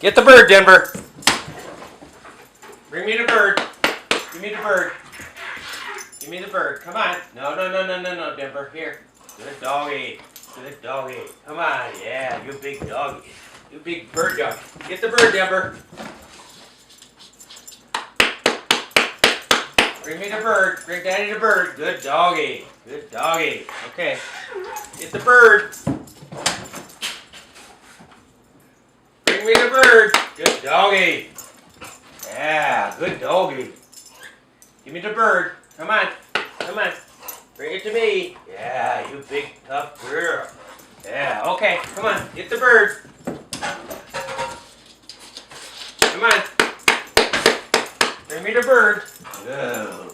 Get the bird, Denver. Bring me the bird. Give me the bird. Give me the bird. Come on. No, Denver. Here. Good doggy. Good doggy. Come on. Yeah, you big doggy. You big bird dog. Get the bird, Denver. Bring me the bird. Bring Daddy the bird. Good doggy. Good doggy. Okay. Get the bird. Bring me the bird. Good doggy. Yeah, good doggy. Give me the bird. Come on. Come on. Bring it to me. Yeah, you big tough girl. Yeah, okay. Come on. Get the bird. Come on. Bring me the bird. Good.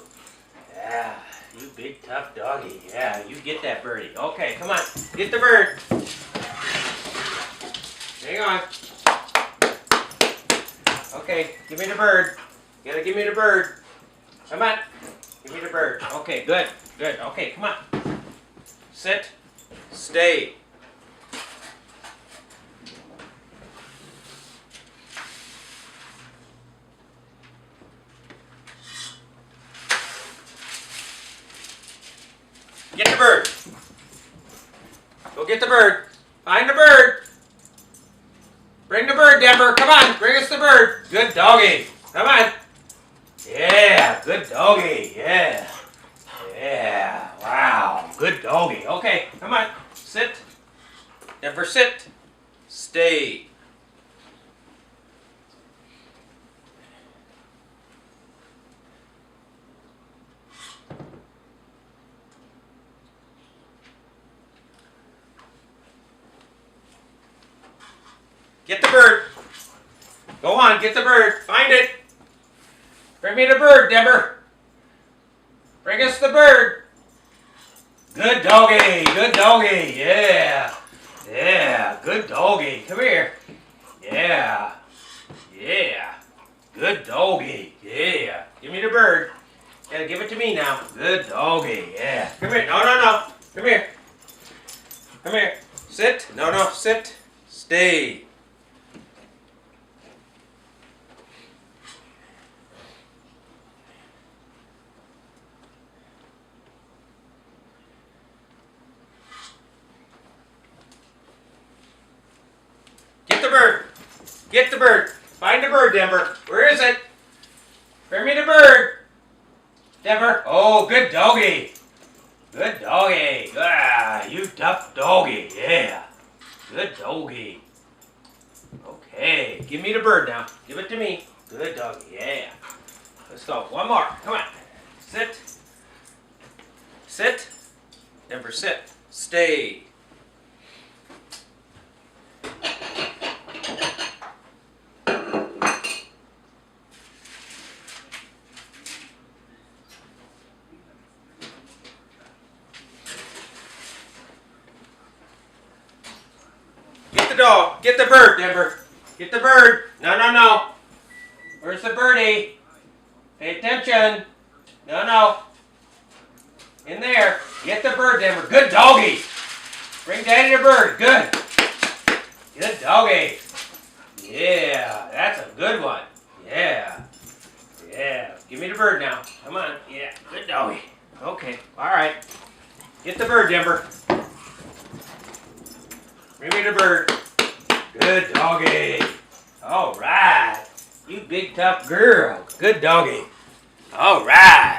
Yeah, you big tough doggy. Yeah, you get that birdie. Okay, come on. Get the bird. Hang on. Okay, give me the bird. You gotta give me the bird. Come on. Give me the bird. Okay, good. Good. Okay, come on. Sit. Stay. Get the bird. Go get the bird. Find the bird. Bring the bird, Denver. Come on. Bring us the bird. Good doggy. Come on. Yeah. Good doggy. Yeah. Yeah. Wow. Good doggy. Okay. Come on. Sit. Denver, sit. Stay. Get the bird. Go on, get the bird. Find it. Bring me the bird, Denver. Bring us the bird. Good doggy. Good doggy. Yeah. Yeah. Good doggy. Come here. Yeah. Yeah. Good doggy. Yeah. Give me the bird. Gotta give it to me now. Good doggy. Yeah. Come here. No. Come here. Come here. Sit. No. Sit. Stay. Get the bird. Get the bird. Find the bird, Denver. Where is it? Bring me the bird. Denver. Oh, good doggy. Good doggy. Ah, you tough doggy. Yeah. Good doggy. Okay. Give me the bird now. Give it to me. Good doggy. Yeah. Let's go. One more. Come on. Sit. Sit. Denver, sit. Stay. Get the dog. Get the bird, Denver. Get the bird. No. Where's the birdie? Pay attention. No. In there. Get the bird, Denver. Good doggy. Bring Daddy the bird. Good. Good doggy. Yeah, that's a good one. Yeah. Yeah. Give me the bird now. Come on. Yeah. Good doggy. Okay. All right. Get the bird, Denver. Bring me the bird. Good doggy. All right. You big tough girl. Good doggy. All right.